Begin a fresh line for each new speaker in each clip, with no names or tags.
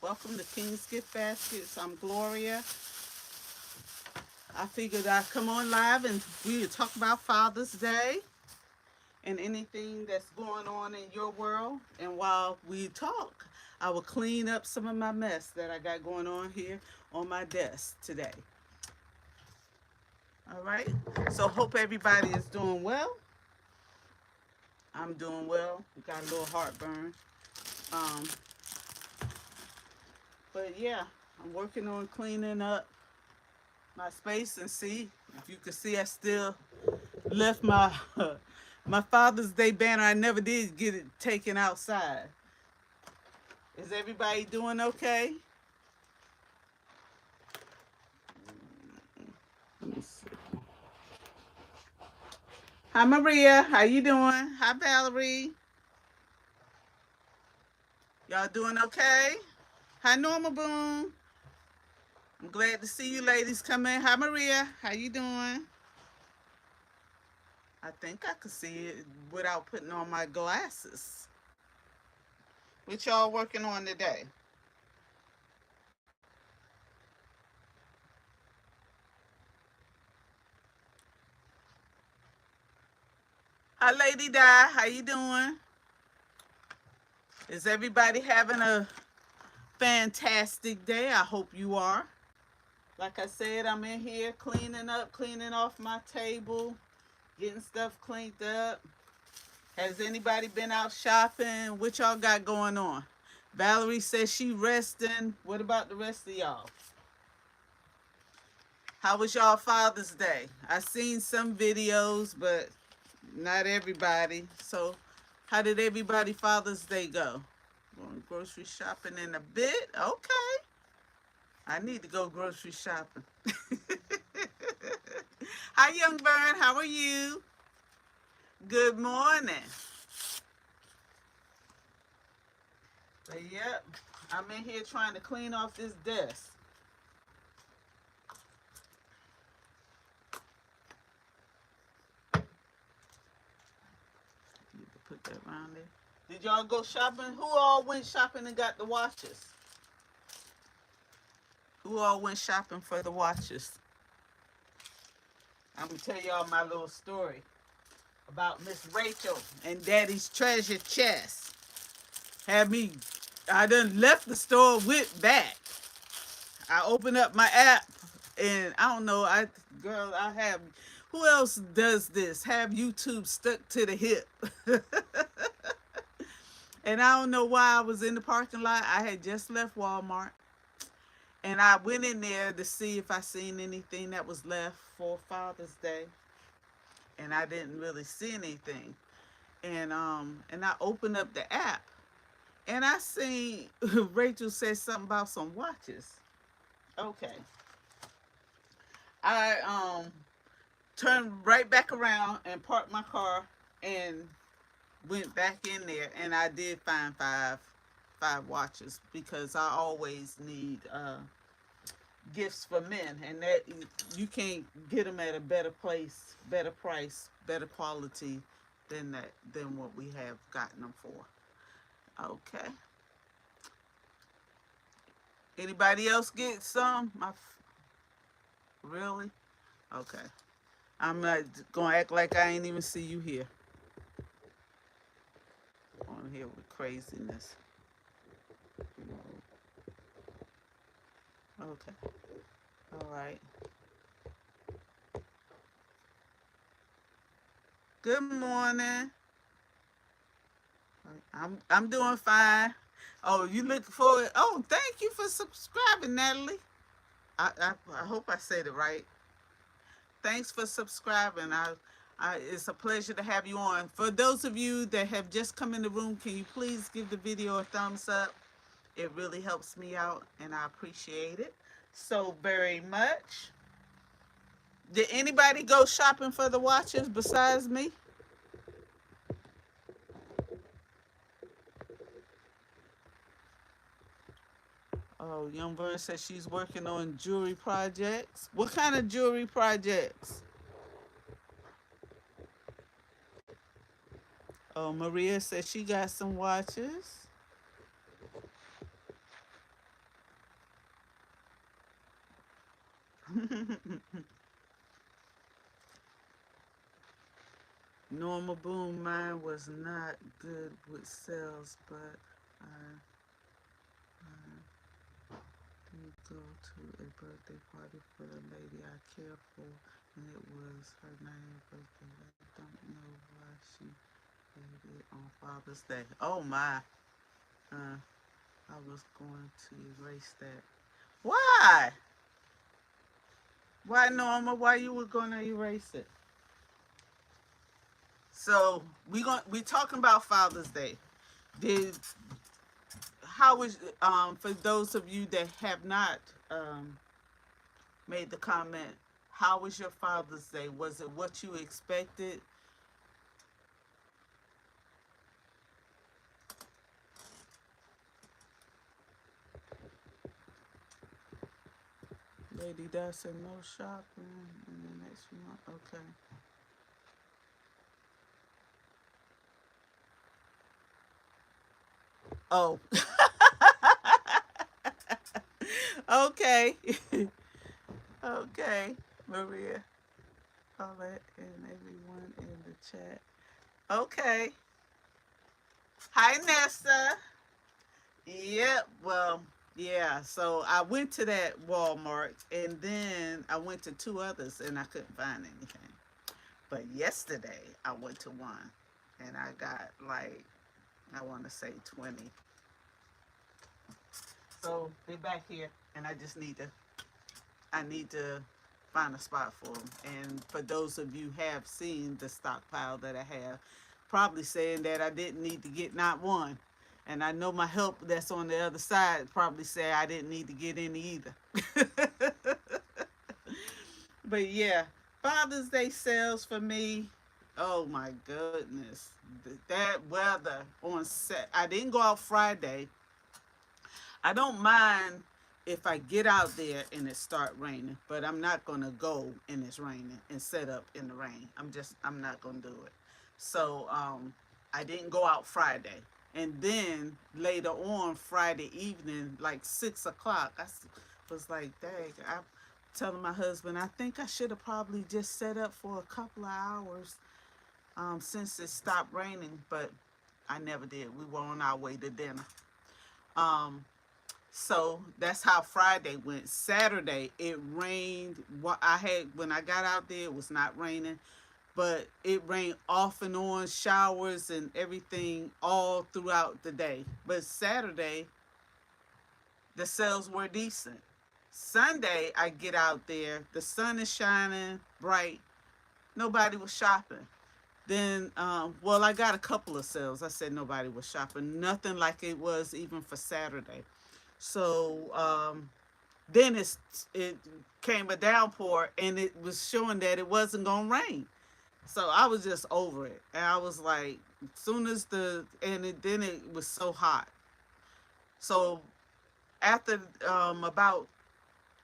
Welcome to King's Gift Baskets. I'm Gloria. I figured I'd come on live and we would talk about Father's Day and anything that's going on in your world. And while we talk, I will clean up some of my mess that I got going on here on my desk today. All right. So hope everybody is doing well. I'm doing well. Got a little heartburn. Um, but yeah, I'm working on cleaning up my space and see if you can see I still left my my Father's Day banner. I never did get it taken outside. Is everybody doing okay? Let me see. Hi Maria, how you doing? Hi Valerie. Y'all doing okay? Hi Norma Boom. I'm glad to see you ladies come in. Hi Maria, how you doing? I think I could see it without putting on my glasses. What y'all working on today? Hi Lady Di, how you doing? Is everybody having a fantastic day? I hope you are. Like I said, I'm in here cleaning up, cleaning off my table, getting stuff cleaned up. Has anybody been out shopping? What y'all got going on? Valerie says she resting. What about the rest of y'all? How was y'all Father's Day? I seen some videos, but not everybody. So how did everybody Father's Day go? Going grocery shopping in a bit? Okay. I need to go grocery shopping. Hi, Young Burn. How are you? Good morning. But yep, I'm in here trying to clean off this desk. Need to put that around there. Did y'all go shopping? Who all went shopping and got the watches? Who all went shopping for the watches? I'm gonna tell y'all my little story about Miss Rachel and Daddy's treasure chest. Had me, I done left the store, went back. I opened up my app and I don't know, I have, who else does this? Have YouTube stuck to the hip. And I don't know why I was in the parking lot. I had just left Walmart. And I went in there to see if I seen anything that was left for Father's Day. And I didn't really see anything. And I opened up the app and I seen Rachel said something about some watches. Okay. I turned right back around and parked my car and went back in there and I did find five watches because I always need gifts for men and that you can't get them at a better place, better price, better quality than what we have gotten them for. Okay. Anybody else get some? Really? Okay. I'm not gonna act like I ain't even see you here. On here with craziness. Okay. All right. Good morning. I'm doing fine. Oh, you look forward. Oh, thank you for subscribing, Natalie. I hope I said it right. Thanks for subscribing. It's a pleasure to have you on. For those of you that have just come in the room, can you please give the video a thumbs up? It really helps me out, and I appreciate it so very much. Did anybody go shopping for the watches besides me? Oh, Young Bird says she's working on jewelry projects. What kind of jewelry projects? Oh, Maria says she got some watches. Normal Boom, mine was not good with sales, but I did go to a birthday party for the lady I care for, and it was her 90th birthday. I don't know why she made it on Father's Day. Oh my! Uh, I was going to erase that. Why? Why, Norma? Why you were gonna erase it? So we talking about Father's Day. Did how was for those of you that have not um, made the comment? How was your Father's Day? Was it what you expected? Lady Di said no shopping in the next few months. Okay. Oh, okay. Okay, Maria, Paulette, and everyone in the chat. Okay. Hi, Nessa. Yep. Well, yeah. So I went to that Walmart, and then I went to two others, and I couldn't find anything. But yesterday I went to one, and I got like I want to say 20. So they're back here, and I need to find a spot for them. And for those of you have seen the stockpile that I have, probably saying that I didn't need to get not one. And I know my help that's on the other side probably say I didn't need to get any either. But yeah, Father's Day sales for me. Oh my goodness, that weather on set. I didn't go out Friday. I don't mind if I get out there and it start raining, but I'm not gonna go and it's raining and set up in the rain. I'm not gonna do it. So I didn't go out Friday, and then later on Friday evening, like 6 o'clock, was like, dang, I'm telling my husband, I think I should have probably just set up for a couple of hours since it stopped raining, but I never did. We were on our way to dinner. Um, so that's how Friday went. Saturday it rained. What I had when I got out there, it was not raining, but it rained off and on, showers and everything all throughout the day. But Saturday the sales were decent. Sunday I get out there, the sun is shining bright. Nobody was shopping. Then, well, I got a couple of sales. I said nobody was shopping. Nothing like it was even for Saturday. So then it came a downpour and it was showing that it wasn't gonna rain. So I was just over it, and I was like, soon as then it was so hot. So after about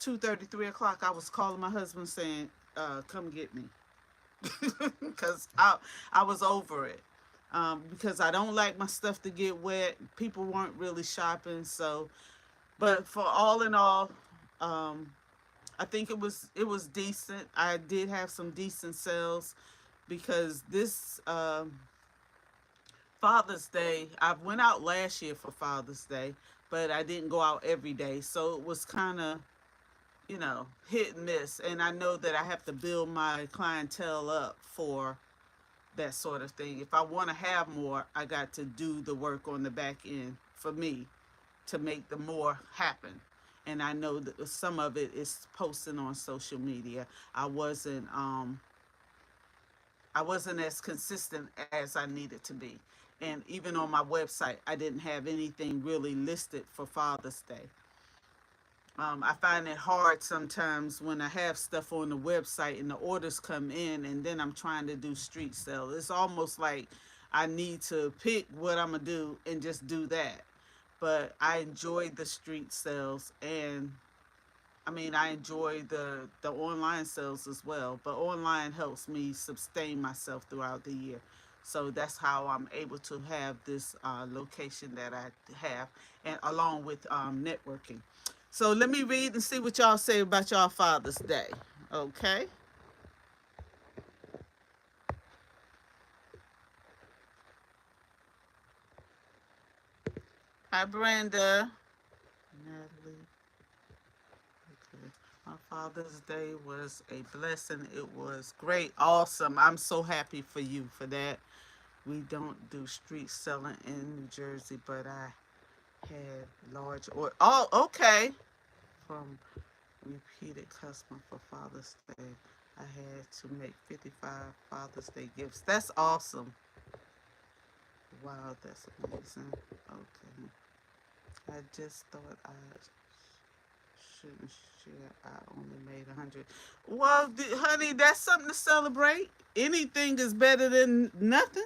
2:30, 3 o'clock, I was calling my husband saying, "Come get me," because I was over it. Because I don't like my stuff to get wet. People weren't really shopping, so but for all in all, um, I think it was decent. I did have some decent sales because this Father's Day, I went out last year for Father's Day, but I didn't go out every day, so it was kind of hit and miss. And I know that I have to build my clientele up for that sort of thing. If I want to have more, I got to do the work on the back end for me to make the more happen. And I know that some of it is posting on social media. I wasn't um I wasn't as consistent as I needed to be. And even on my website, I didn't have anything really listed for Father's Day. I find it hard sometimes when I have stuff on the website and the orders come in and then I'm trying to do street sale. It's almost like I need to pick what I'm gonna do and just do that. But I enjoy the street sales, and I mean I enjoy the online sales as well. But online helps me sustain myself throughout the year. So that's how I'm able to have this location that I have, and along with networking. So let me read and see what y'all say about y'all Father's Day. Okay. Hi, Brenda. Natalie. Okay. My Father's Day was a blessing. It was great. Awesome. I'm so happy for you for that. We don't do street selling in New Jersey, but I had large or oh, okay. From repeated custom for Father's Day. I had to make 55 Father's Day gifts. That's awesome. Wow, that's amazing. Okay. I just thought I shouldn't share. I only made 100. Well, honey, that's something to celebrate. Anything is better than nothing.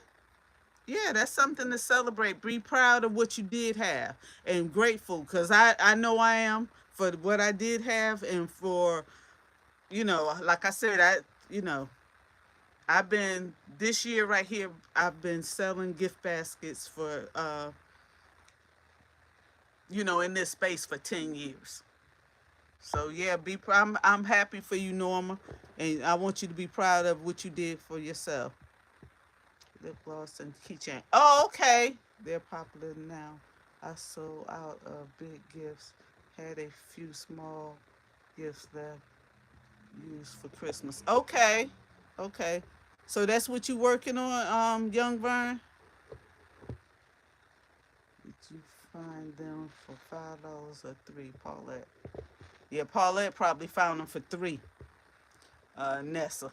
Yeah, that's something to celebrate. Be proud of what you did have and grateful because I know I am for what I did have and for, like I said, you know, I've been, this year right here, I've been selling gift baskets for, in this space for 10 years. So yeah, I'm happy for you, Norma, and I want you to be proud of what you did for yourself. Lip gloss and keychain. Oh, okay. They're popular now. I sold out of big gifts. Had a few small gifts left used for Christmas. Okay. Okay. So that's what you working on, young Vern? Did you find them for $5 or three, Paulette? Yeah, Paulette probably found them for three. Nessa.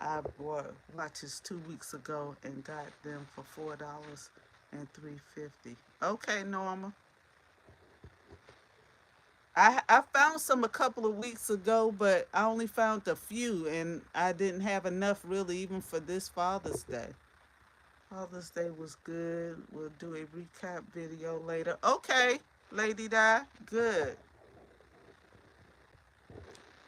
I bought watches 2 weeks ago and got them for $4 and 3.50. Okay, Norma. I found some a couple of weeks ago, but I only found a few, and I didn't have enough really even for this Father's Day. Father's Day was good. We'll do a recap video later. Okay, Lady Di. Good.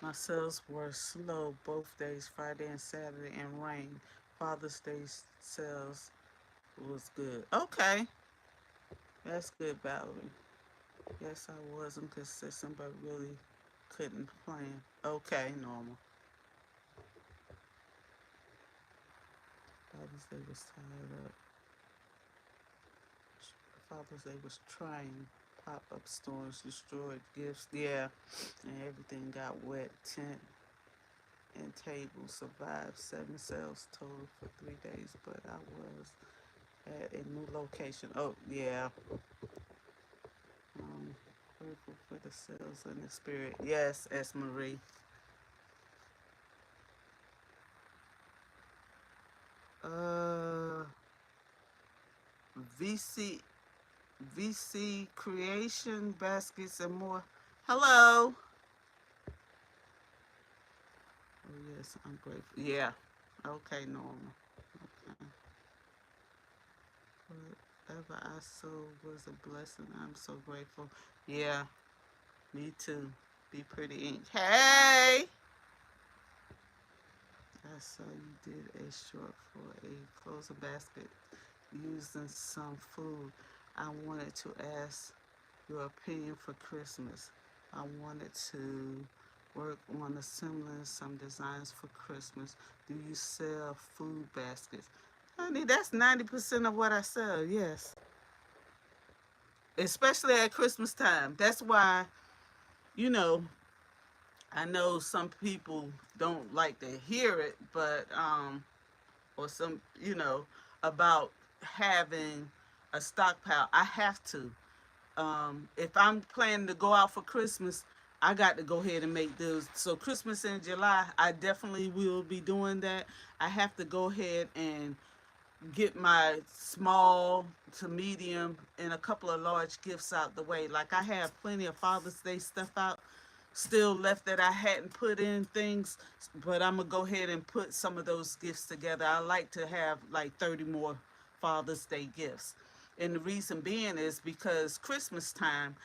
My sales were slow both days, Friday and Saturday, and rain. Father's Day sales was good. Okay, that's good, Valerie. Yes, I wasn't consistent, but really couldn't plan. Okay, normal. Father's Day was tied up. Father's Day was trying. Pop-up stores destroyed gifts. Yeah, and everything got wet. Tent and table survived. 7 sales total for 3 days, but I was at a new location. Oh yeah. Um, Grateful for the sales and the spirit. Yes, S. Marie. Uh, VC VC creation baskets and more. Hello. Oh yes, I'm grateful. Yeah. Okay, Norma. Okay. Whatever I sold was a blessing. I'm so grateful. Yeah, me too. Be pretty ink. Hey! I saw you did a short for a closer basket using some food. I wanted to ask your opinion for Christmas. I wanted to work on assembling some designs for Christmas. Do you sell food baskets? Honey, that's 90% of what I sell, yes. Especially at Christmas time. That's why, you know, I know some people don't like to hear it, but or some, about having a stockpile. I have to. If I'm planning to go out for Christmas, I got to go ahead and make those. So Christmas in July, I definitely will be doing that. I have to go ahead and get my small to medium and a couple of large gifts out the way. Like I have plenty of Father's Day stuff out still left that I hadn't put in things, but I'm gonna go ahead and put some of those gifts together. I like to have like 30 more Father's Day gifts. And the reason being is because Christmas time,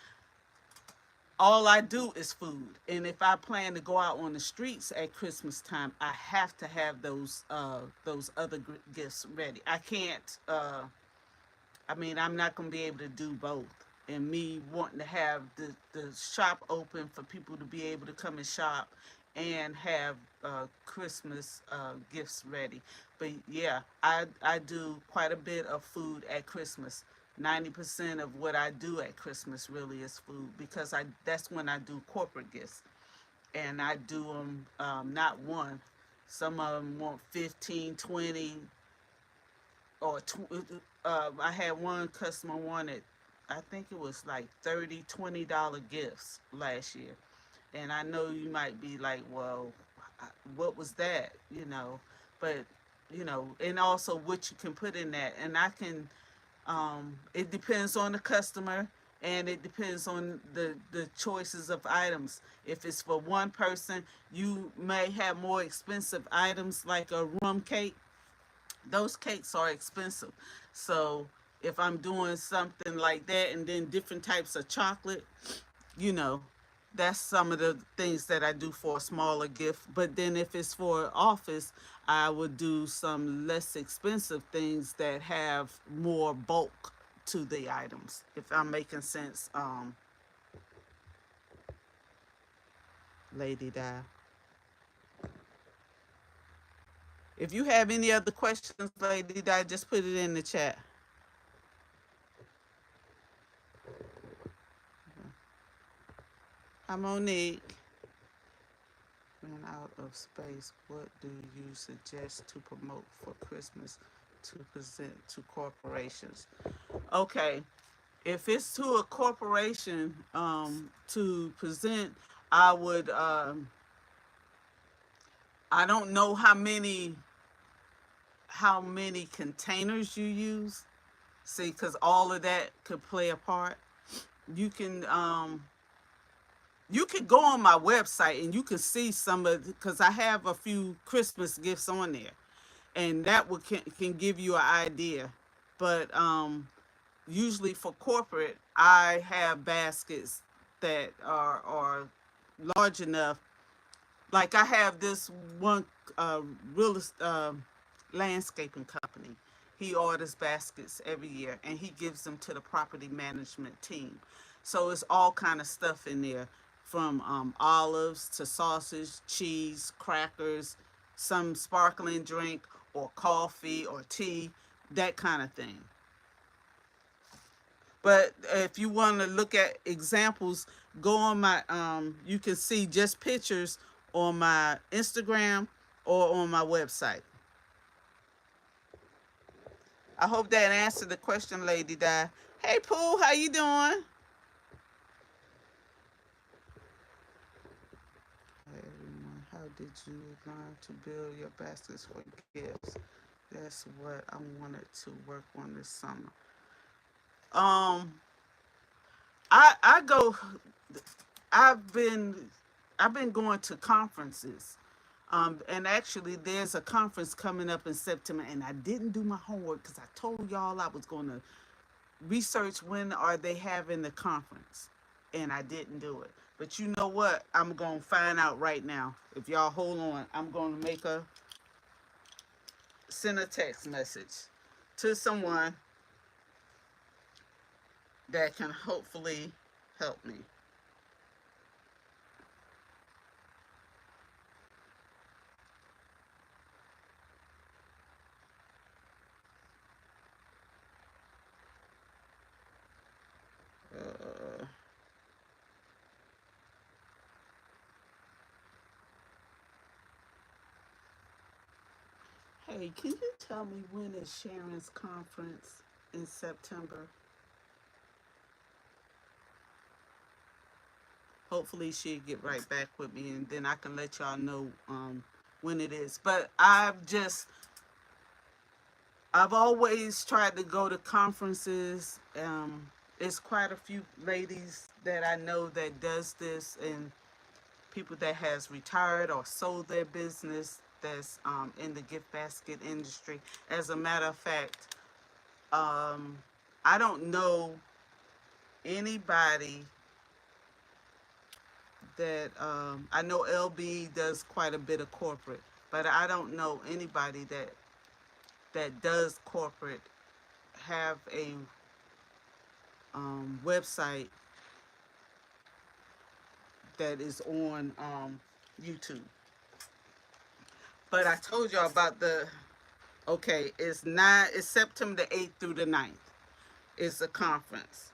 all I do is food. And if I plan to go out on the streets at Christmas time, I have to have those other gifts ready. I can't. I mean, I'm not gonna be able to do both. and me wanting to have the shop open for people to be able to come and shop and have Christmas gifts ready. But yeah, I do quite a bit of food at Christmas. 90% of what I do at Christmas really is food because I that's when I do corporate gifts, and I do them not one. Some of them want 15, 20, or I had one customer wanted, I think it was like 30, $20 gifts last year. And I know you might be like, well, what was that? But and also what you can put in that. And I can, it depends on the customer, and it depends on the choices of items. If it's for one person, you may have more expensive items like a rum cake. Those cakes are expensive. So if I'm doing something like that, and then different types of chocolate, you know, that's some of the things that I do for a smaller gift. But then if it's for office, I would do some less expensive things that have more bulk to the items. If I'm making sense, Lady Di. If you have any other questions, Lady Di, just put it in the chat. Hi, Monique. Ran out of space. What do you suggest to promote for Christmas to present to corporations? Okay, if it's to a corporation to present, I would. I don't know how many containers you use. See, because all of that could play a part. You can you could go on my website and you can see some of, because I have a few Christmas gifts on there, and that can give you an idea. But usually for corporate, I have baskets that are large enough. Like I have this one real landscaping company. He orders baskets every year, and he gives them to the property management team. So it's all kind of stuff in there, from olives to sausage, cheese, crackers, some sparkling drink or coffee or tea, that kind of thing. But if you want to look at examples, go on my you can see just pictures on my Instagram or on my website. I hope that answered the question, Lady Di. Hey Pooh, how you doing? Hey everyone, how did you learn to build your baskets for gifts? That's what I wanted to work on this summer. Um, I go. I've been I've been going to conferences. And actually, there's a conference coming up in September, and I didn't do my homework because I told y'all I was going to research when are they having the conference, and I didn't do it. But you know what? I'm going to find out right now. If y'all hold on, I'm going to send a text message to someone that can hopefully help me. Uh, Hey, can you tell me when is Sharon's conference in September? Hopefully she'll get right back with me, and then I can let y'all know when it is. But I've always tried to go to conferences. It's quite a few ladies that I know that does this, and people that has retired or sold their business that's in the gift basket industry. As a matter of fact, um, I don't know anybody that I know LB does quite a bit of corporate, but I don't know anybody that does corporate have website that is on YouTube. But I told y'all about the, okay, it's September the 8th through the 9th. It's a conference.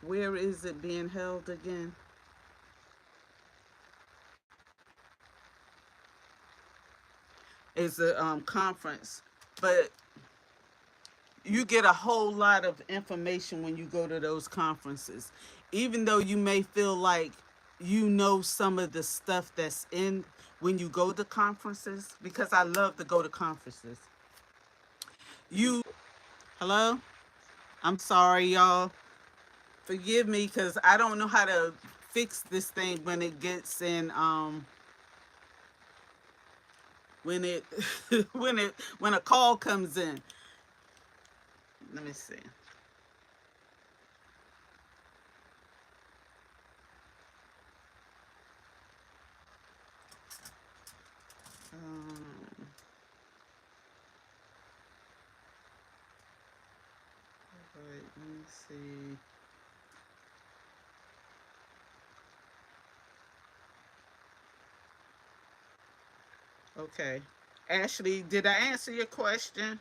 Where is it being held again? It's a conference, but you get a whole lot of information when you go to those conferences. Even though you may feel like you know some of the stuff that's in when you go to conferences, because I love to go to conferences. You, hello? I'm sorry, y'all. Forgive me because I don't know how to fix this thing when it gets in when it when a call comes in. Let me see. Um, right, let me see. Okay. Ashley, did I answer your question?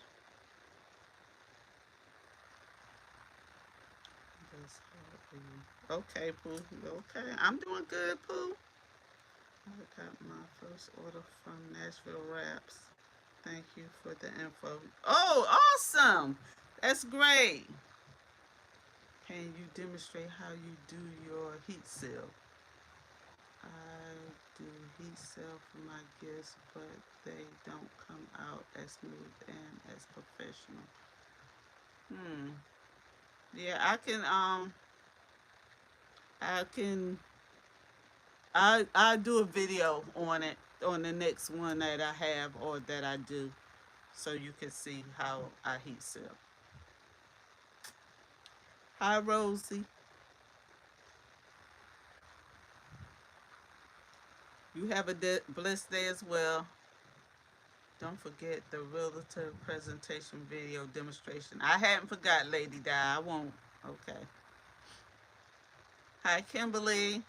Okay, Pooh. Okay. I'm doing good, Pooh. I got my first order from Nashville Wraps. Thank you for the info. Oh, awesome. That's great. Can you demonstrate how you do your heat seal? I do heat seal for my gifts, but they don't come out as smooth and as professional. Hmm. Yeah, I can I do a video on it on the next one that I have or that I do, so you can see how I heat seal. Hi Rosie. You have a blessed day as well. Don't forget the realtor presentation video demonstration. I hadn't forgot, Lady Di. I won't. Okay. Hi, Kimberly.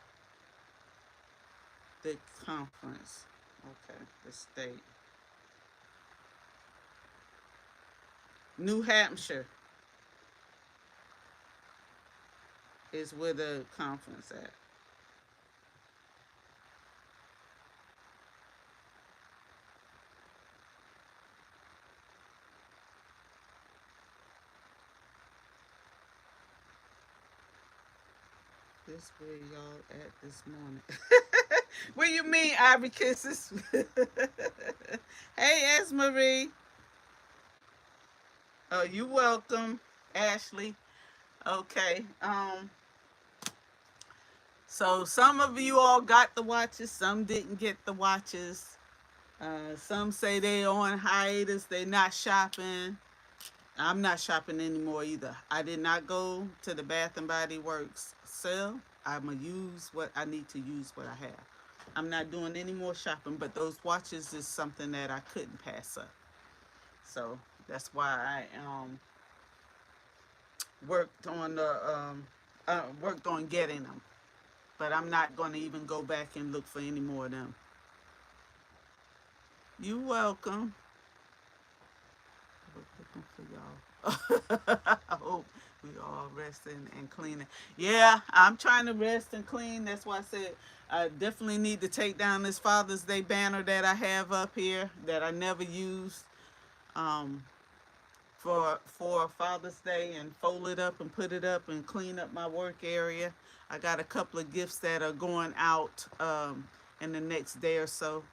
The conference. Okay. The state. New Hampshire is where the conference at. This where y'all at this morning. What you mean, Ivory Kisses? Hey, Esmarie. Oh, you welcome, Ashley. Okay. So some of you all got the watches, some didn't get the watches. Some say they on hiatus, they not shopping. I'm not shopping anymore either. I did not go to the Bath and Body Works sale. I'ma use what I need to use what I have. I'm not doing any more shopping, but those watches is something that I couldn't pass up. So that's why I worked on worked on getting them. But I'm not going to even go back and look for any more of them. You welcome. Looking for y'all. I hope we all resting and cleaning. Yeah, I'm trying to rest and clean. That's why I said I definitely need to take down this Father's Day banner that I have up here that I never used um, for Father's Day, and fold it up and put it up and clean up my work area. I got a couple of gifts that are going out in the next day or so.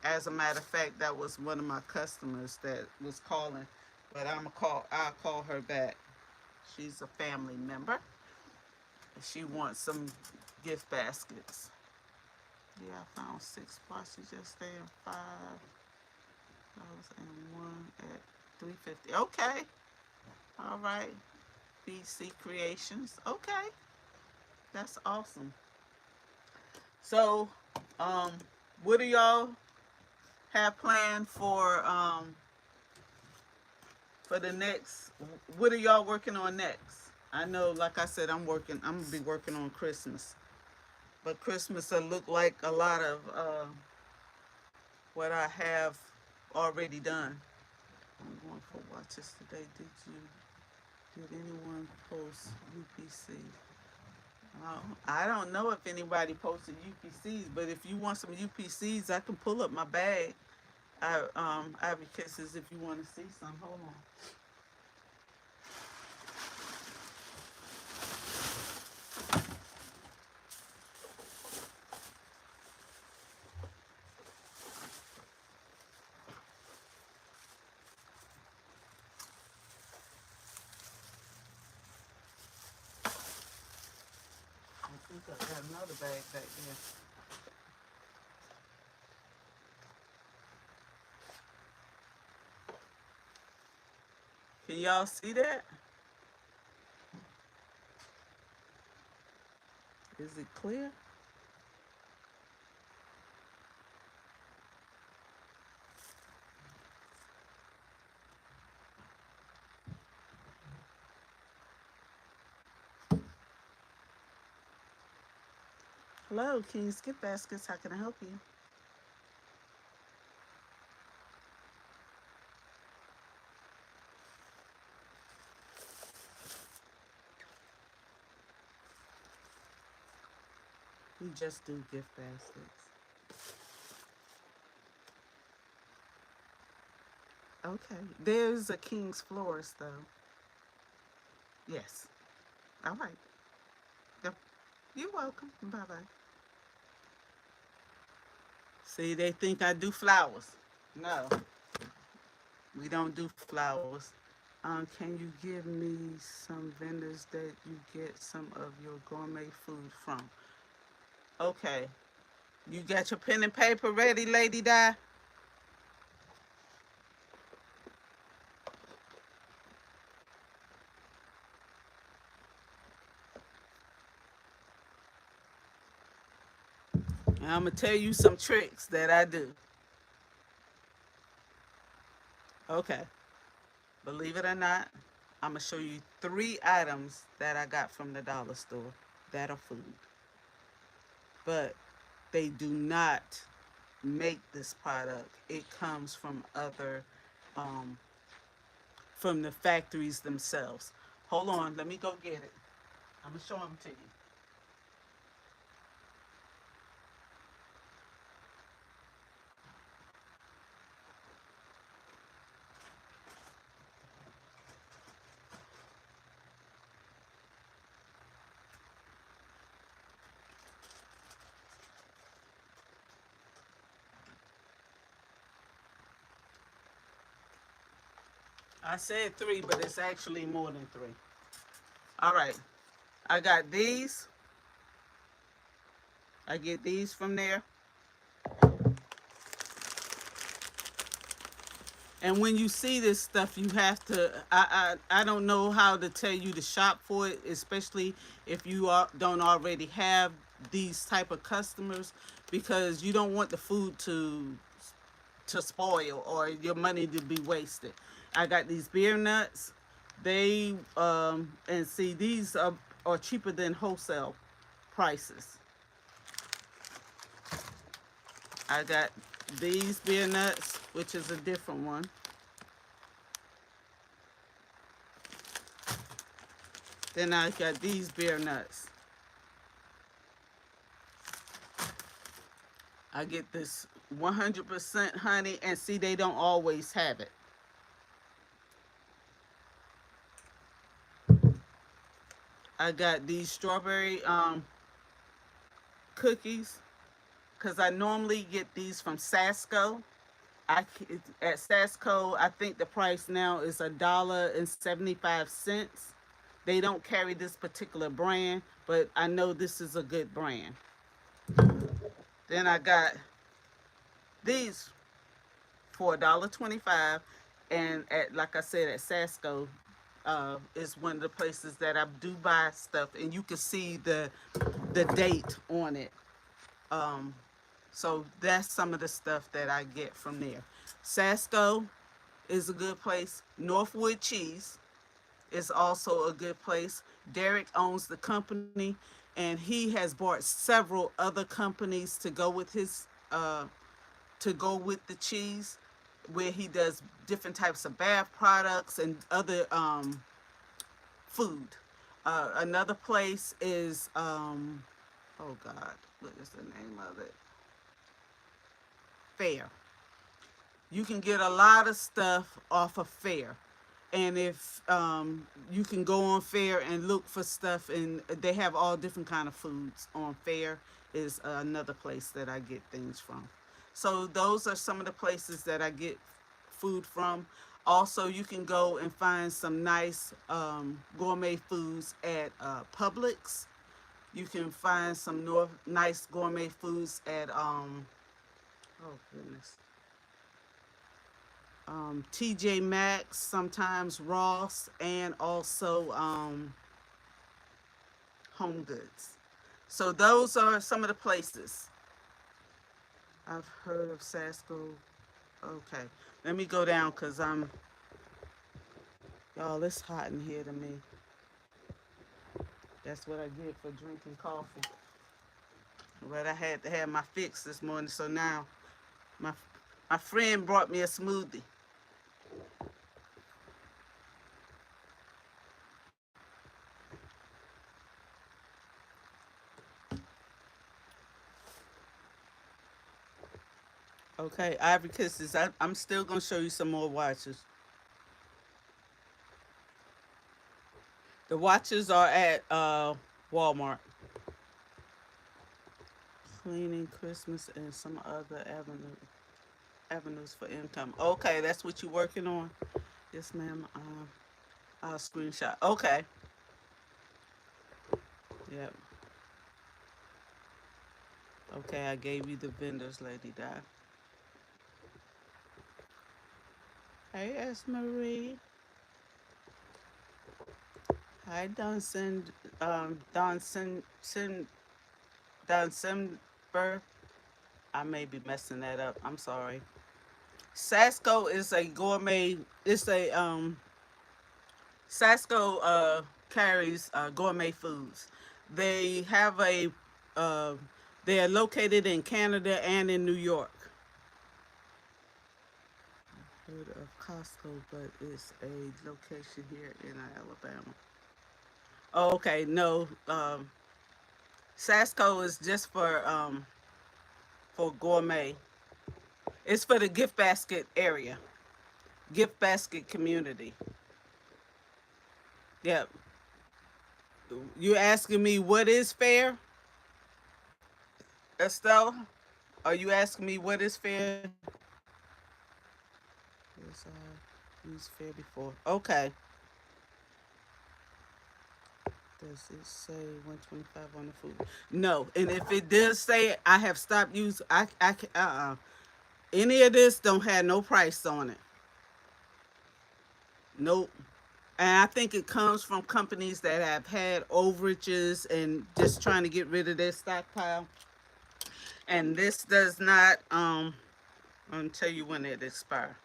As a matter of fact, that was one of my customers that was calling, but I'll call her back. She's a family member. She wants some gift baskets. Yeah, I found 6 watches yesterday and $5 and one at 350. Okay, all right. BC Creations. Okay, that's awesome. So, um, what do y'all have planned for for the next. What are y'all working on next? I know, like I said, I'm gonna be working on Christmas, but Christmas will look like a lot of what I have already done. I'm going for watches today. Did anyone post UPC? I don't know if anybody posted UPCs, but if you want some UPCs, I can pull up my bag. Ivy Kisses, if you want to see some. Hold on. I think I got another bag back there. Can y'all see that? Is it clear? Hello, King's Gift Baskets. How can I help you? We just do gift baskets. Okay. There's a King's Florist, though. Yes. All right. Yep. You're welcome. Bye bye. See, they think I do flowers. No, we don't do flowers. Can you give me some vendors that you get some of your gourmet food from? Okay. You got your pen and paper ready, Lady Di? And I'm going to tell you some tricks that I do. Okay. Believe it or not, I'm going to show you 3 items that I got from the dollar store that are food. But they do not make this product. It comes um, from the factories themselves. Hold on, let me go get it. I'm gonna show them to you. I said 3, but it's actually more than 3. All right, I got these. I get these from there. And when you see this stuff, you have to. I don't know how to tell you to shop for it, especially if you don't already have these type of customers, because you don't want the food to spoil or your money to be wasted. I got these beer nuts. They and see these are cheaper than wholesale prices. I got these beer nuts, which is a different one. Then I got these beer nuts. I get this 100% honey, and see, they don't always have it. I got these strawberry cookies because I normally get these from Sasco. At Sasco, I think the price now is $1.75. They don't carry this particular brand, but I know this is a good brand. Then I got these for $1.25, and at, like I said, at Sasco is one of the places that I do buy stuff, and you can see the date on it. Um, so that's some of the stuff that I get from there. Sasco, is a good place. Northwood Cheese is also a good place. Derek owns the company, and he has bought several other companies to go with the cheese, where he does different types of bath products and other food. Another place is oh God, what is the name of it? Fair. You can get a lot of stuff off of Fair. And if you can go on Fair and look for stuff, and they have all different kind of foods on Fair is another place that I get things from. So those are some of the places that I get food from. Also, you can go and find some nice gourmet foods at Publix. You can find some nice gourmet foods at oh goodness, TJ Maxx, sometimes Ross, and also Home Goods. So those are some of the places I've heard of Sasco. Okay, let me go down because y'all, it's hot in here to me. That's what I get for drinking coffee. But I had to have my fix this morning, so now my my friend brought me a smoothie. Okay, Ivory Kisses. I'm still gonna show you some more watches. The watches are at Walmart. Cleaning, Christmas, and some other avenues for income. Okay, that's what you're working on. Yes, ma'am. I'll screenshot. Okay. Yep. Okay, I gave you the vendors, Lady Di. Hey, S. Marie. Hi, Donson. Donsenberg. I may be messing that up. I'm sorry. Sasco is a gourmet. It's a Sasco carries gourmet foods. They have a uh, they are located in Canada and in New York. Heard of Costco, but it's a location here in Alabama. Oh, okay. No, Sasco is just for gourmet. It's for the gift basket area, gift basket community. Yep. You asking me what is fair, Estella? Are you asking me what is fair? Yes, I used fair before. Okay. Does it say 125 on the food? No. And if it does say I have stopped using, any of this don't have no price on it. Nope. And I think it comes from companies that have had overages and just trying to get rid of their stockpile. And this does not, I'm gonna tell you when it expires.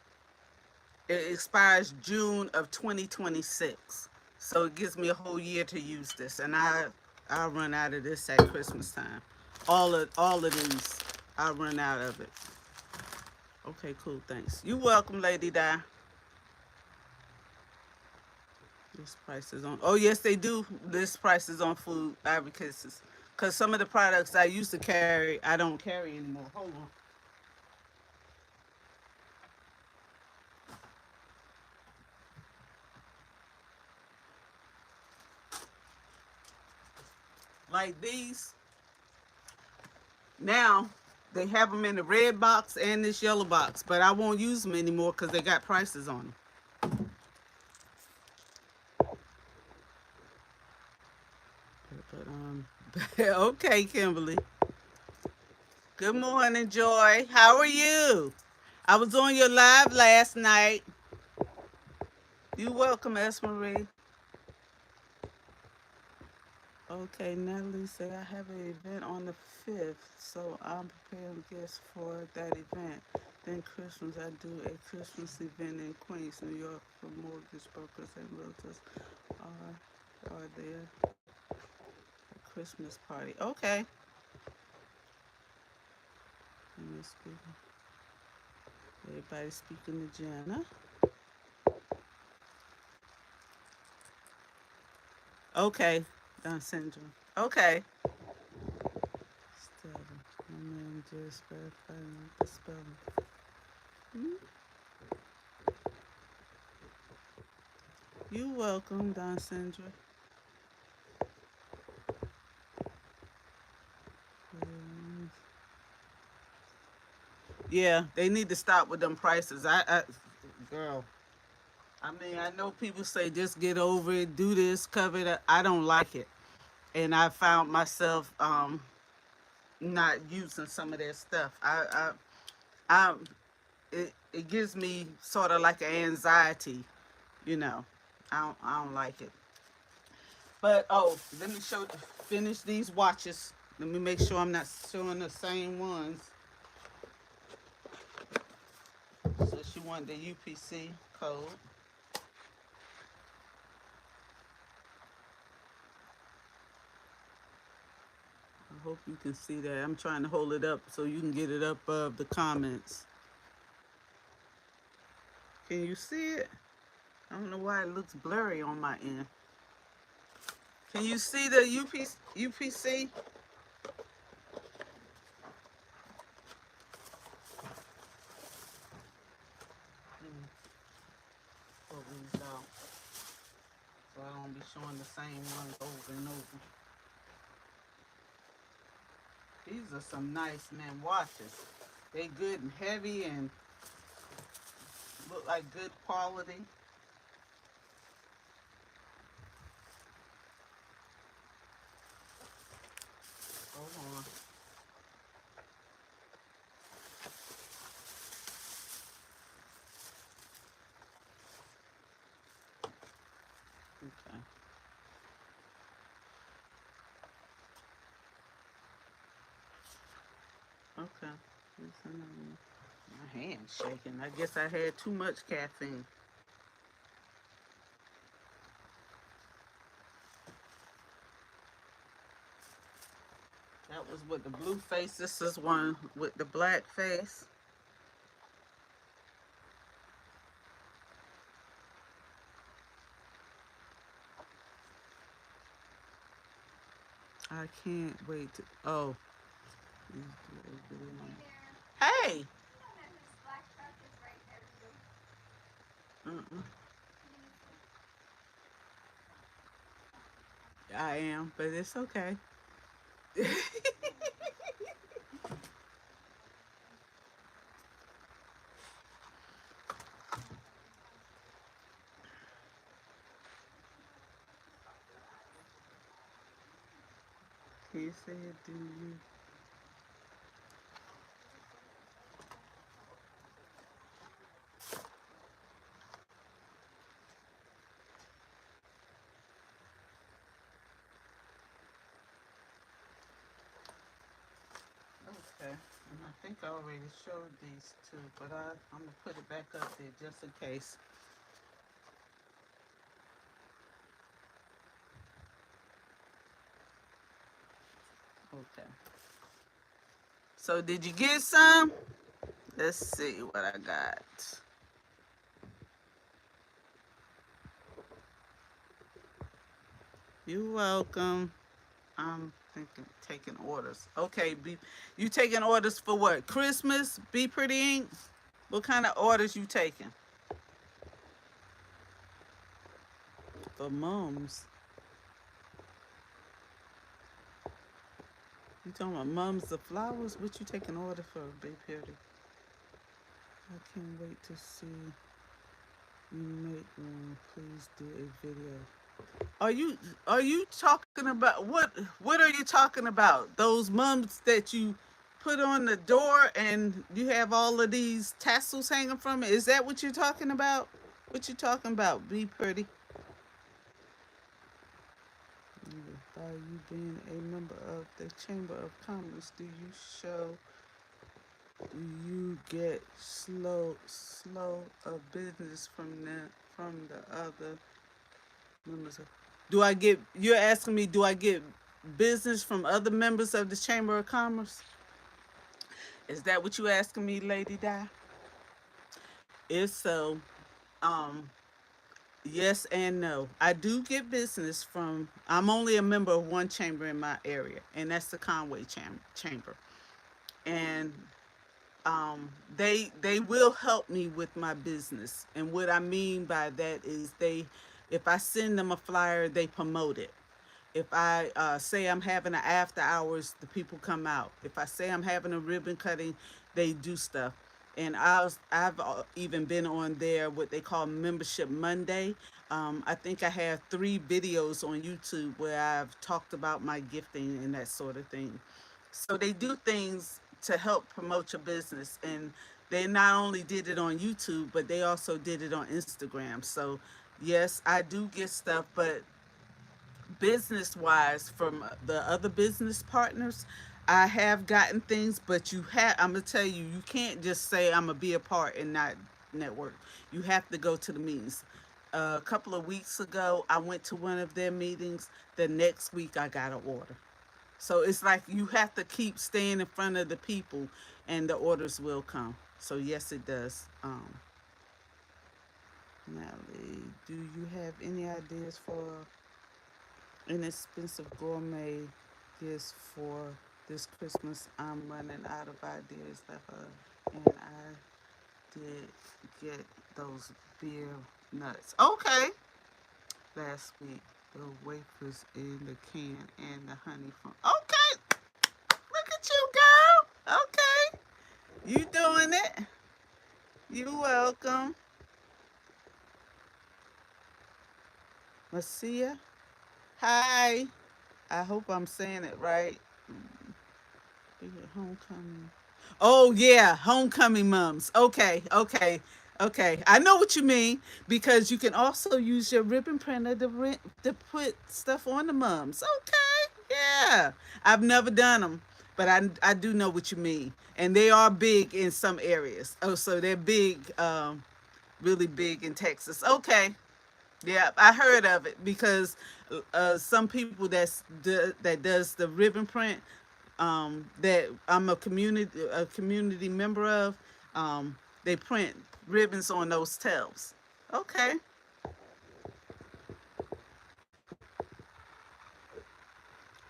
It expires June of 2026. So it gives me a whole year to use this. And I'll run out of this at Christmas time. All of these, I'll run out of it. Okay, cool, thanks. You welcome, Lady Di. This price is on. Oh yes, they do. This price is on food advocacies. Cause some of the products I used to carry, I don't carry anymore. Hold on. Like these. Now they have them in the red box and this yellow box, but I won't use them anymore because they got prices on them. Okay, Kimberly. Good morning, Joy. How are you? I was on your live last night. You welcome, Esmarie. Okay, Natalie said I have an event on the 5th, so I'm preparing guests for that event. Then Christmas, I do a Christmas event in Queens, New York for mortgage brokers and realtors are there. A Christmas party. Okay. Let me speak. Everybody speaking to Jana. Okay. Down syndrome. Okay. Study. My man just verifying the spelling. Hmm? You welcome, Don Sandra. Um, yeah, they need to stop with them prices. Girl, I mean, I know people say just get over it, do this, cover that. I don't like it, and I found myself not using some of their stuff. I it gives me sort of like an anxiety, you know. I don't like it. But oh, let me finish these watches. Let me make sure I'm not showing the same ones. So she wanted the UPC code. I hope you can see that. I'm trying to hold it up so you can get it up above the comments. Can you see it? I don't know why it looks blurry on my end. Can you see the UPC? Pull these out so I don't be showing the same ones over and over. These are some nice man watches. They good and heavy and look like good quality. Hold on. Okay. Okay. My hand's shaking. I guess I had too much caffeine. That was with the blue face. This is one with the black face. I can't wait to. Oh. Hey. Uh-uh. I am, but it's okay. He said, "Do you?" Okay. And I think I already showed these two, but I'm gonna put it back up there just in case. Okay. So did you get some? Let's see what I got. You're welcome. I'm thinking taking orders. Okay, you taking orders for what? Christmas? Be Pretty Ink? What kind of orders you taking? For mums. You talking about mums of flowers? What you taking order for, Be Pretty? I can't wait to see you make one. Please do a video. Are you are you talking about what are you talking about? Those mums that you put on the door and you have all of these tassels hanging from it? Is that what you're talking about? What you talking about? Be Pretty. By you being a member of the Chamber of Commerce, do you show Do you get slow of business from the other members of, do I get, you're asking me, do I get business from other members of the Chamber of Commerce? Is that what you asking me, Lady Di? If so, um, yes and no. I do get business from, I'm only a member of one chamber in my area, and that's the Conway Chamber. And they will help me with my business. And what I mean by that is if I send them a flyer, they promote it. If I say I'm having an after hours, the people come out. If I say I'm having a ribbon cutting, they do stuff. And I've even been on there what they call Membership Monday. I think I have 3 videos on YouTube where I've talked about my gifting and that sort of thing. So they do things to help promote your business. And they not only did it on YouTube, but they also did it on Instagram. So yes, I do get stuff, but business wise from the other business partners, I have gotten things, but I'm gonna tell you, you can't just say I'm gonna be a part and not network. You have to go to the meetings. A couple of weeks ago, I went to one of their meetings. The next week, I got an order. So it's like you have to keep staying in front of the people, and the orders will come. So yes, it does. Natalie, do you have any ideas for inexpensive gourmet gifts for this Christmas? I'm running out of ideas and I did get those beer nuts. Okay. Last week, the wafers in the can and the honey from. Okay. Look at you, girl. Okay. You doing it. You welcome. Marcia. Hi. I hope I'm saying it right. Homecoming. Oh yeah, homecoming mums. Okay, okay, okay. I know what you mean because you can also use your ribbon printer to put stuff on the mums. Okay, yeah. I've never done them, but I do know what you mean, and they are big in some areas. Oh, so they're big, really big in Texas. Okay, yeah, I heard of it because some people that does the ribbon print, that I'm a community member of. They print ribbons on those tails. Okay.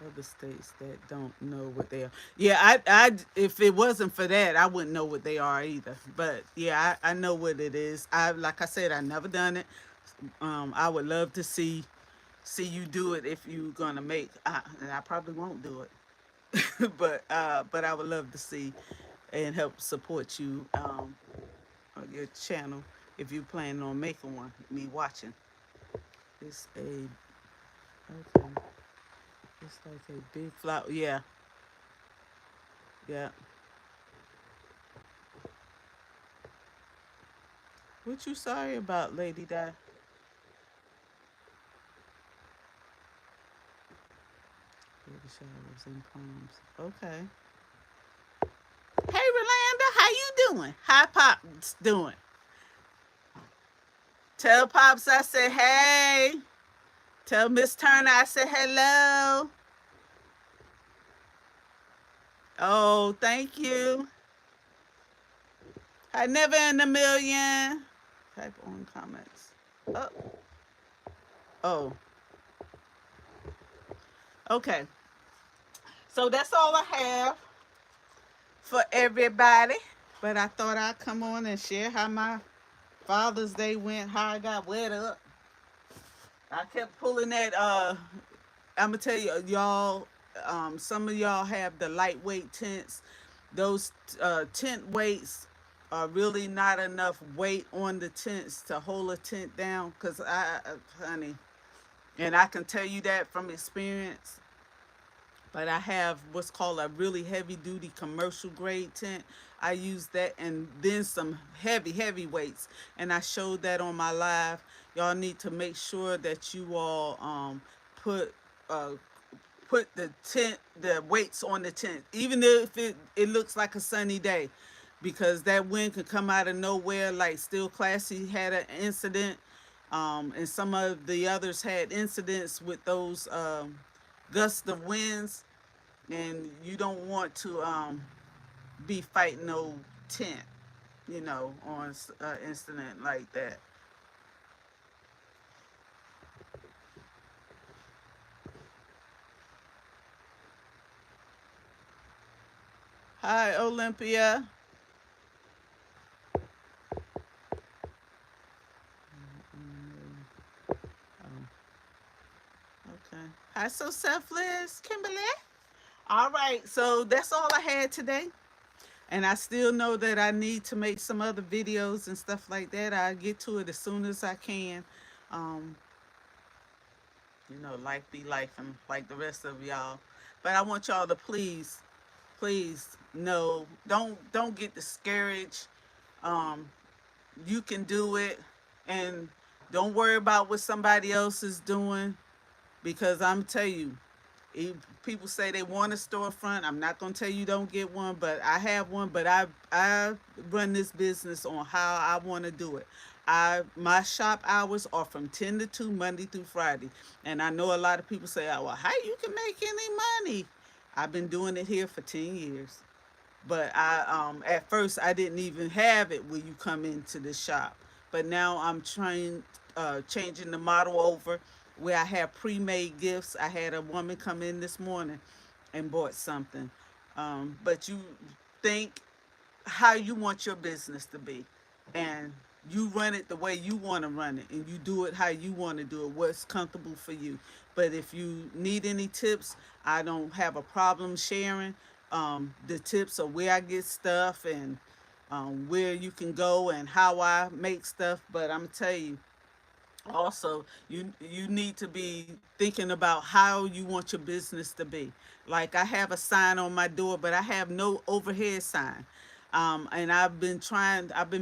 Other states that don't know what they are. Yeah, if it wasn't for that, I wouldn't know what they are either. But yeah, I know what it is. Like I said, I never done it. I would love to see you do it if you're gonna make. And I probably won't do it, but I would love to see and help support you on your channel if you plan on making one. Me watching. It's a okay. It's like a big flower. Yeah, yeah. What you sorry about, Lady Di? Baby showers and proms. Okay. Hey, Rolanda, how you doing? How Pops doing? Tell Pops I said hey. Tell Miss Turner I said hello. Oh, thank you. I never in a million. Type on comments. Oh, oh, okay. So that's all I have for everybody. But I thought I'd come on and share how my Father's Day went, how I got wet up. I kept pulling that. I'm gonna tell you, y'all. Some of y'all have the lightweight tents. Those tent weights are really not enough weight on the tents to hold a tent down. Cause honey, and I can tell you that from experience. But I have what's called a really heavy duty commercial grade tent. I use that and then some heavy weights. And I showed that on my live. Y'all need to make sure that you all put uh, put the weights on the tent, even if it looks like a sunny day. because that wind could come out of nowhere. Like Still Classy had an incident, and some of the others had incidents with those gusts of winds, and you don't want to be fighting no tent, on an incident like that. Hi, Olympia. Oh, okay. Hi, so selfless, Kimberly. All right, so that's all I had today. And I still know that I need to make some other videos and stuff like that. I'll get to it as soon as I can. Um, life be life and like the rest of y'all. But I want y'all to please know, don't get discouraged. Um, you can do it, and don't worry about what somebody else is doing, because I'm tell you, people say they want a storefront. I'm not gonna tell you don't get one, but I have one. But I run this business on how I want to do it. My shop hours are from 10 to 2 Monday through Friday, and I know a lot of people say, "Oh, well, how you can make any money?" I've been doing it here for 10 years. But at first I didn't even have it when you come into the shop. But now I'm trying changing the model over where I have pre-made gifts. I had a woman come in this morning and bought something. But you think how you want your business to be, and you run it the way you want to run it, and you do it how you want to do it, what's comfortable for you. But if you need any tips, I don't have a problem sharing the tips of where I get stuff, and where you can go and how I make stuff. But I'm tell you, also you need to be thinking about how you want your business to be. Like, I have a sign on my door, but I have no overhead sign. And I've been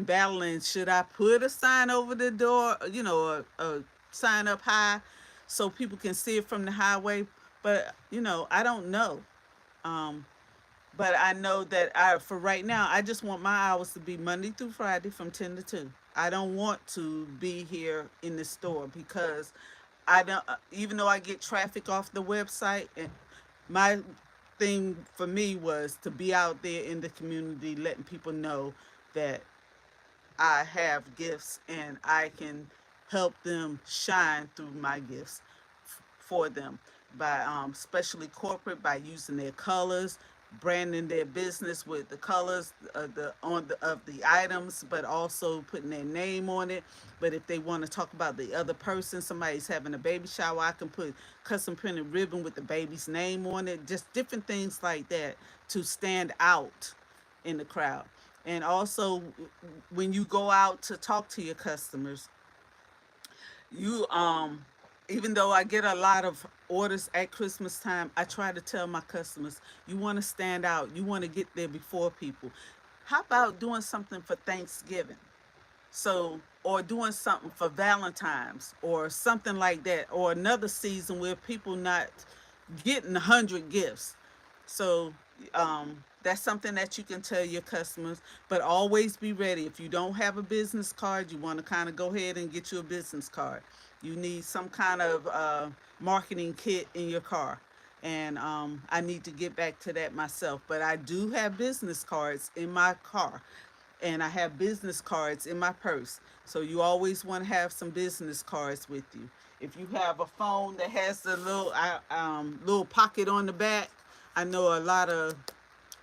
battling, should I put a sign over the door, a sign up high so people can see it from the highway. But I don't know. um, but I know that for right now, I just want my hours to be Monday through Friday from 10 to 2. I don't want to be here in the store, because I don't. Even though I get traffic off the website, and my thing for me was to be out there in the community, letting people know that I have gifts and I can help them shine through my gifts for them, by especially corporate, by using their colors, branding their business with the colors of the items, but also putting their name on it. But if they want to talk about the other person, somebody's having a baby shower, I can put custom printed ribbon with the baby's name on it. Just different things like that to stand out in the crowd. And also, when you go out to talk to your customers, you even though I get a lot of orders at Christmas time, I try to tell my customers, you want to stand out, you want to get there before people. How about doing something for Thanksgiving? So, or doing something for Valentine's or something like that, or another season where people not getting 100 gifts. So that's something that you can tell your customers. But always be ready. If you don't have a business card, you want to kind of go ahead and get you a business card. You need some kind of marketing kit in your car. And I need to get back to that myself. But I do have business cards in my car, and I have business cards in my purse. So you always want to have some business cards with you. If you have a phone that has the little pocket on the back, I know a lot of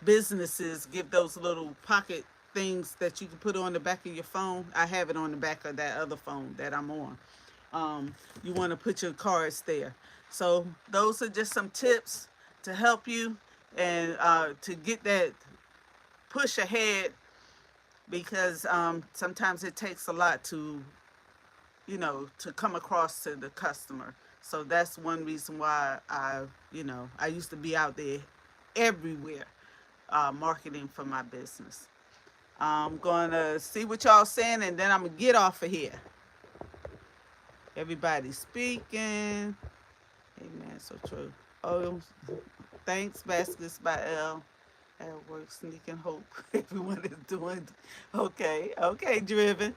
businesses give those little pocket things that you can put on the back of your phone. I have it on the back of that other phone that I'm on. You want to put your cards there. So those are just some tips to help you, and to get that push ahead, because sometimes it takes a lot to come across to the customer. So that's one reason why I used to be out there everywhere, marketing for my business. I'm gonna see what y'all saying, and then I'm gonna get off of here. Everybody speaking. Amen. So true. Oh, thanks, Baskets by L. At work, sneaking hope. Everyone is doing okay. Okay, driven.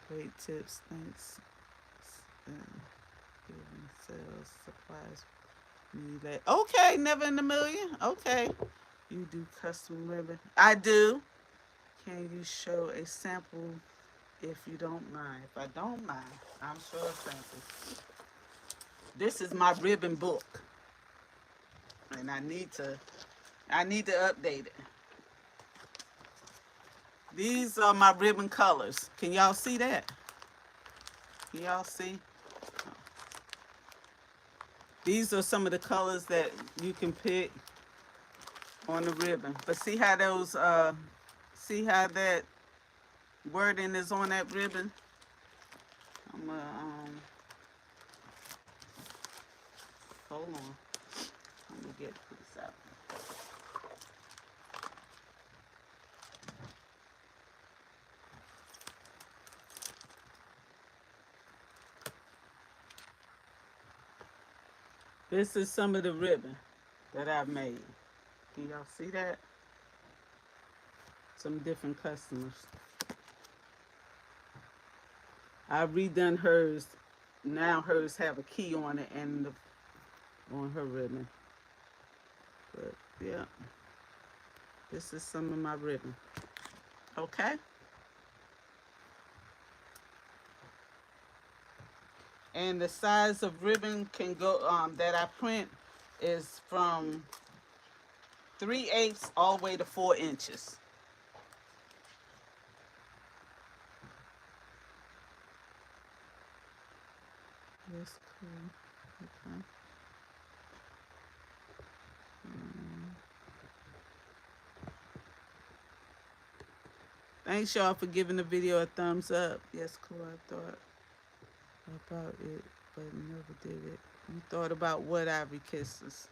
Great tips. Thanks. And giving sales supplies. Need that. Okay, never in a million. Okay. You do custom ribbon. I do. Can you show a sample if you don't mind? If I don't mind, I'm sure a sample. This is my ribbon book, and I need to update it. These are my ribbon colors. Can y'all see that? Can y'all see? These are some of the colors that you can pick on the ribbon. But see how that wording is on that ribbon? I'm gonna, hold on. I'm gonna get this out. This is some of the ribbon that I've made. Can y'all see that? Some different customers. I've redone hers. Now hers have a key on it and on her ribbon. But yeah, this is some of my ribbon. Okay. And the size of ribbon can go that I print is from 3/8 all the way to 4 inches. That's cool. Okay. Thanks y'all for giving the video a thumbs up. Yes, cool. I thought about it, but never did it. You thought about what, Ivory Kisses?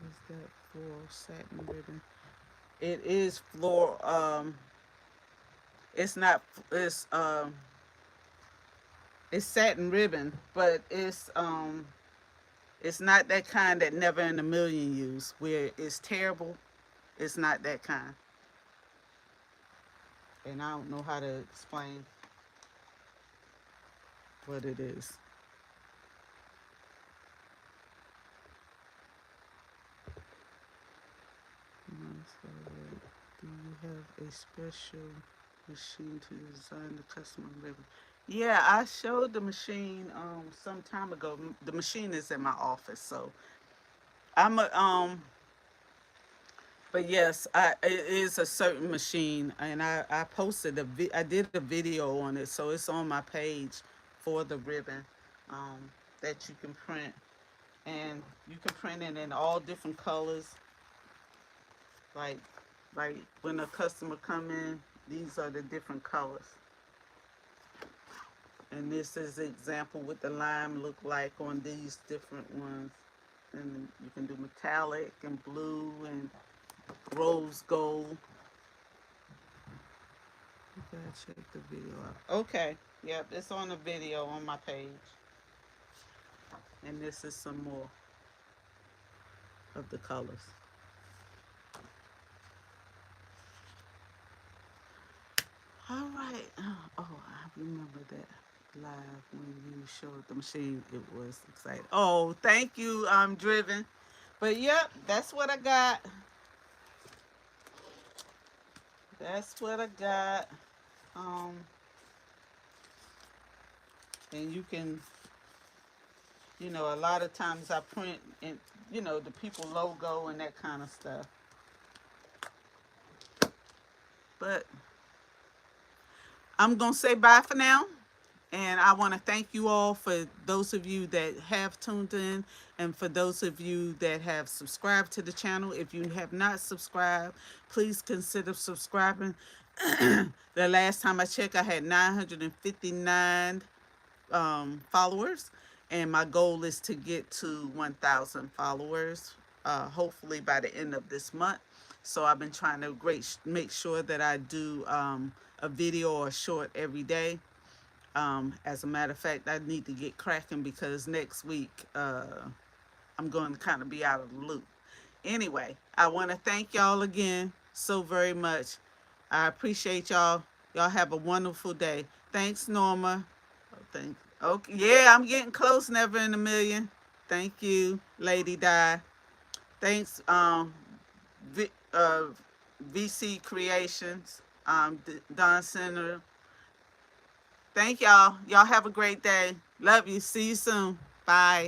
Is that floral satin ribbon? It is floral. It's not. It's satin ribbon, but it's not that kind that Never in a Million use, where it's terrible. It's not that kind, and I don't know how to explain what it is. Do you have a special machine to design the custom ribbon? Yeah, I showed the machine some time ago. The machine is in my office, so I'm a but yes, it is a certain machine, and I posted I did a video on it, so it's on my page for the ribbon that you can print, and you can print it in all different colors. Like like when a customer come in, these are the different colors. And this is the example what the lime look like on these different ones. And you can do metallic and blue and rose gold. You gotta check the video out. Okay, yep, it's on the video on my page. And this is some more of the colors. All right. Oh, I remember that live when you showed the machine. It was exciting. Oh, thank you, Driven. But yep, that's what I got. That's what I got. Um, and you can, a lot of times I print and the people logo and that kind of stuff. But I'm gonna say bye for now. And I want to thank you all for those of you that have tuned in and for those of you that have subscribed to the channel. If you have not subscribed, please consider subscribing. The last time I checked, I had 959 followers, and my goal is to get to 1,000 followers, hopefully by the end of this month. So I've been trying to make sure that I do a video or a short every day. As a matter of fact, I need to get cracking because next week I'm going to kind of be out of the loop. Anyway, I want to thank y'all again so very much. I appreciate y'all. Y'all have a wonderful day. Thanks, Norma. Thank. Okay, yeah, I'm getting close. Never in a million. Thank you, Lady Di. Thanks, v, uh, VC Creations, Don Center. Thank y'all. Y'all have a great day. Love you. See you soon. Bye.